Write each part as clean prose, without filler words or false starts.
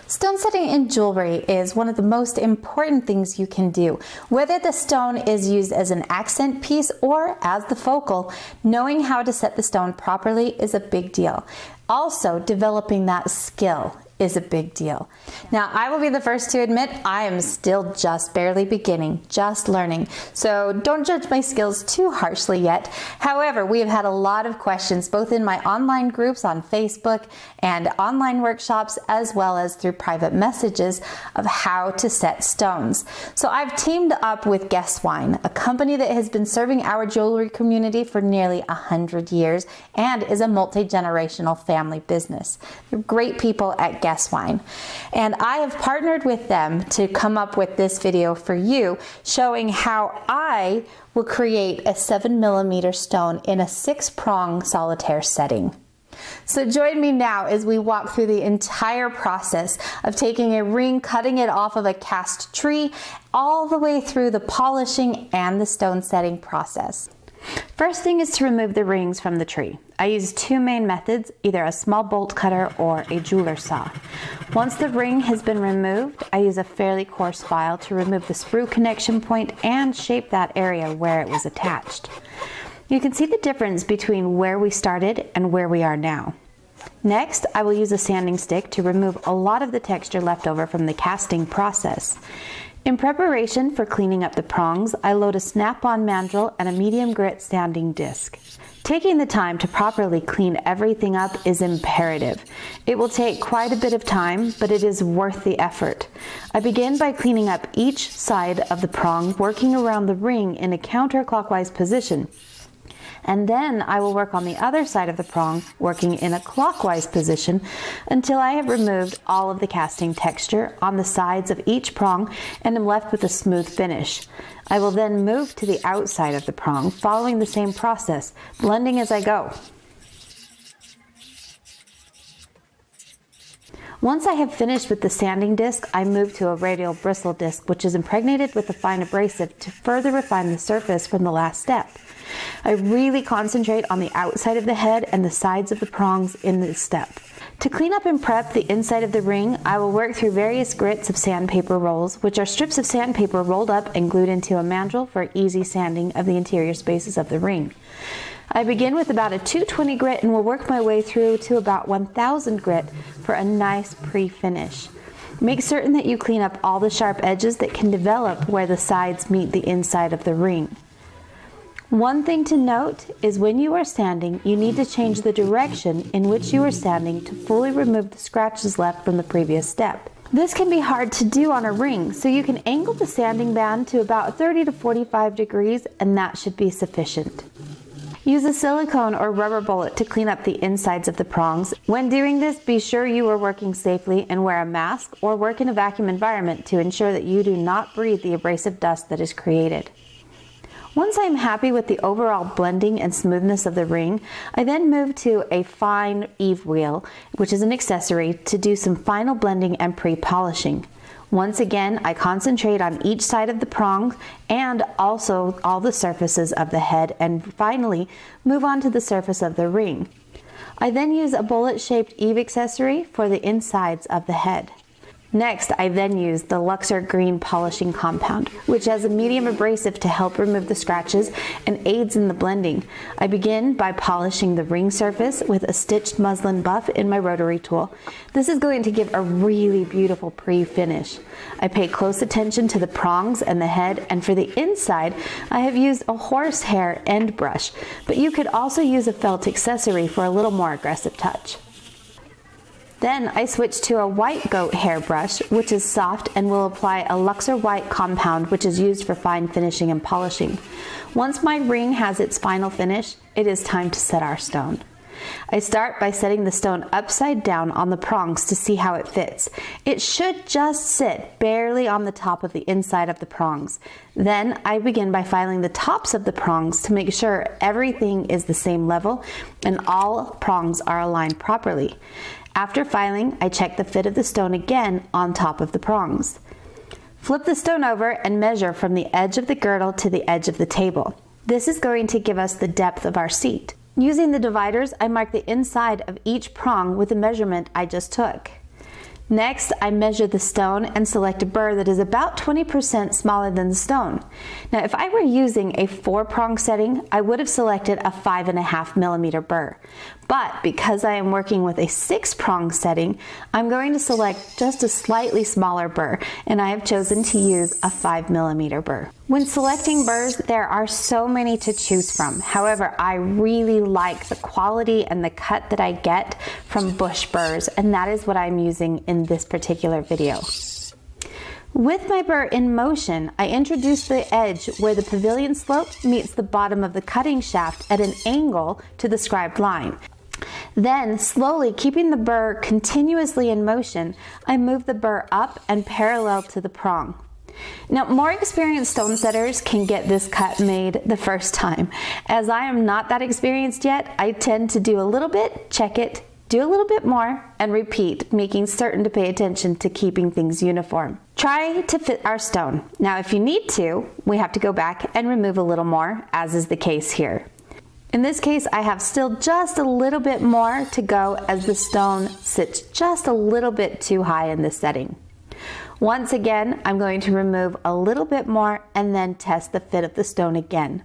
Stone setting in jewelry is one of the most important things you can do. Whether the stone is used as an accent piece or as the focal, knowing how to set the stone properly is a big deal. Also, developing that skill is a big deal. Now, I will be the first to admit I am still just barely beginning, just learning. So don't judge my skills too harshly yet. However, we have had a lot of questions both in my online groups on Facebook and online workshops, as well as through private messages of how to set stones. So I've teamed up with Guess Wine, a company that has been serving our jewelry community for nearly 100 years and is a multi-generational family business. They're great people at Guess Wine. And I have partnered with them to come up with this video for you, showing how I will create a 7mm stone in a 6-prong solitaire setting. So join me now as we walk through the entire process of taking a ring, cutting it off of a cast tree, all the way through the polishing and the stone setting process. First thing is to remove the rings from the tree. I use two main methods, either a small bolt cutter or a jeweler saw. Once the ring has been removed, I use a fairly coarse file to remove the sprue connection point and shape that area where it was attached. You can see the difference between where we started and where we are now. Next, I will use a sanding stick to remove a lot of the texture left over from the casting process. In preparation for cleaning up the prongs, I load a snap-on mandrel and a medium grit sanding disc. Taking the time to properly clean everything up is imperative. It will take quite a bit of time, but it is worth the effort. I begin by cleaning up each side of the prong, working around the ring in a counterclockwise position. And then I will work on the other side of the prong, working in a clockwise position until I have removed all of the casting texture on the sides of each prong and am left with a smooth finish. I will then move to the outside of the prong, following the same process, blending as I go. Once I have finished with the sanding disc, I move to a radial bristle disc, which is impregnated with a fine abrasive to further refine the surface from the last step. I really concentrate on the outside of the head and the sides of the prongs in this step. To clean up and prep the inside of the ring, I will work through various grits of sandpaper rolls, which are strips of sandpaper rolled up and glued into a mandrel for easy sanding of the interior spaces of the ring. I begin with about a 220 grit and will work my way through to about 1000 grit for a nice pre-finish. Make certain that you clean up all the sharp edges that can develop where the sides meet the inside of the ring. One thing to note is when you are sanding, you need to change the direction in which you are sanding to fully remove the scratches left from the previous step. This can be hard to do on a ring, so you can angle the sanding band to about 30 to 45 degrees and that should be sufficient. Use a silicone or rubber bullet to clean up the insides of the prongs. When doing this, be sure you are working safely and wear a mask or work in a vacuum environment to ensure that you do not breathe the abrasive dust that is created. Once I am happy with the overall blending and smoothness of the ring, I then move to a fine eave wheel, which is an accessory, to do some final blending and pre-polishing. Once again, I concentrate on each side of the prong and also all the surfaces of the head, and finally move on to the surface of the ring. I then use a bullet-shaped eave accessory for the insides of the head. Next, I then use the Luxor green polishing compound, which has a medium abrasive to help remove the scratches and aids in the blending. I begin by polishing the ring surface with a stitched muslin buff in my rotary tool. This is going to give a really beautiful pre-finish. I pay close attention to the prongs and the head, and for the inside, I have used a horsehair end brush, but you could also use a felt accessory for a little more aggressive touch. Then I switch to a white goat hair brush, which is soft, and will apply a Luxor white compound, which is used for fine finishing and polishing. Once my ring has its final finish, it is time to set our stone. I start by setting the stone upside down on the prongs to see how it fits. It should just sit barely on the top of the inside of the prongs. Then I begin by filing the tops of the prongs to make sure everything is the same level and all prongs are aligned properly. After filing, I check the fit of the stone again on top of the prongs. Flip the stone over and measure from the edge of the girdle to the edge of the table. This is going to give us the depth of our seat. Using the dividers, I mark the inside of each prong with the measurement I just took. Next, I measure the stone and select a burr that is about 20% smaller than the stone. Now, if I were using a 4-prong setting, I would have selected a 5.5mm burr. But because I am working with a 6-prong setting, I'm going to select just a slightly smaller burr, and I have chosen to use a 5mm burr. When selecting burrs, there are so many to choose from. However, I really like the quality and the cut that I get from Busch burrs, and that is what I'm using in this particular video. With my burr in motion, I introduce the edge where the pavilion slope meets the bottom of the cutting shaft at an angle to the scribed line. Then, slowly keeping the burr continuously in motion, I move the burr up and parallel to the prong. Now, more experienced stone setters can get this cut made the first time. As I am not that experienced yet, I tend to do a little bit, check it, do a little bit more, and repeat, making certain to pay attention to keeping things uniform. Try to fit our stone. Now, if you need to, we have to go back and remove a little more, as is the case here. In this case, I have still just a little bit more to go as the stone sits just a little bit too high in this setting. Once again, I'm going to remove a little bit more and then test the fit of the stone again.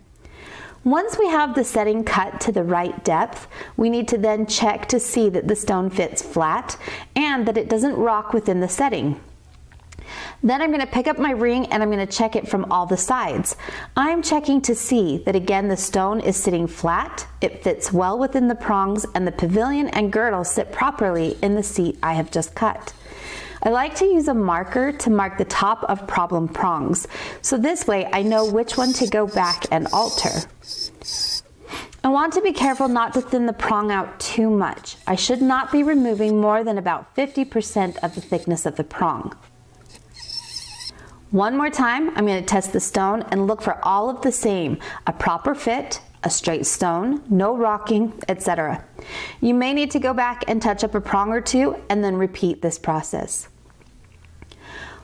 Once we have the setting cut to the right depth, we need to then check to see that the stone fits flat and that it doesn't rock within the setting. Then I'm going to pick up my ring and I'm going to check it from all the sides. I'm checking to see that again the stone is sitting flat, it fits well within the prongs, and the pavilion and girdle sit properly in the seat I have just cut. I like to use a marker to mark the top of problem prongs, so this way I know which one to go back and alter. I want to be careful not to thin the prong out too much. I should not be removing more than about 50% of the thickness of the prong. One more time, I'm going to test the stone and look for all of the same, a proper fit, a straight stone, no rocking, etc. You may need to go back and touch up a prong or two and then repeat this process.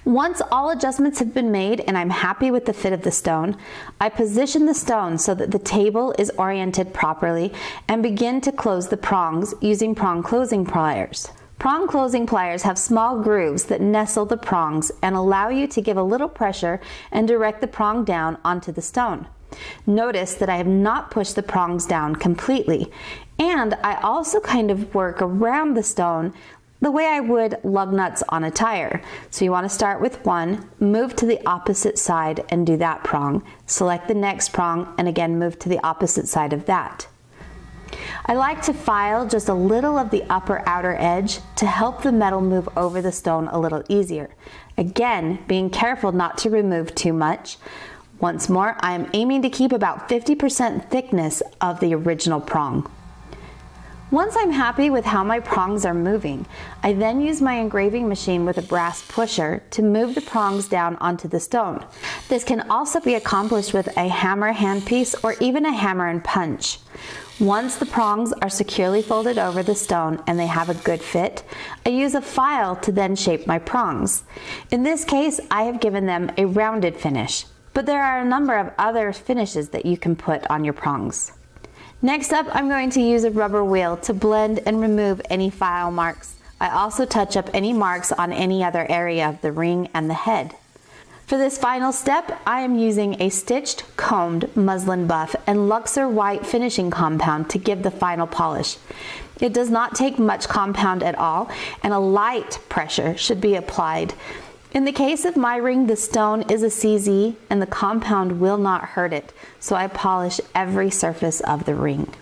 Once all adjustments have been made and I'm happy with the fit of the stone, I position the stone so that the table is oriented properly and begin to close the prongs using prong closing pliers. Prong closing pliers have small grooves that nestle the prongs and allow you to give a little pressure and direct the prong down onto the stone. Notice that I have not pushed the prongs down completely, and I also kind of work around the stone the way I would lug nuts on a tire. So you want to start with one, move to the opposite side and do that prong, select the next prong, and again move to the opposite side of that. I like to file just a little of the upper outer edge to help the metal move over the stone a little easier. Again, being careful not to remove too much. Once more, I am aiming to keep about 50% thickness of the original prong. Once I'm happy with how my prongs are moving, I then use my engraving machine with a brass pusher to move the prongs down onto the stone. This can also be accomplished with a hammer handpiece or even a hammer and punch. Once the prongs are securely folded over the stone and they have a good fit, I use a file to then shape my prongs. In this case, I have given them a rounded finish, but there are a number of other finishes that you can put on your prongs. Next up, I'm going to use a rubber wheel to blend and remove any file marks. I also touch up any marks on any other area of the ring and the head. For this final step, I am using a stitched, combed muslin buff and Luxor white finishing compound to give the final polish. It does not take much compound at all, and a light pressure should be applied. In the case of my ring, the stone is a CZ and the compound will not hurt it, so I polish every surface of the ring.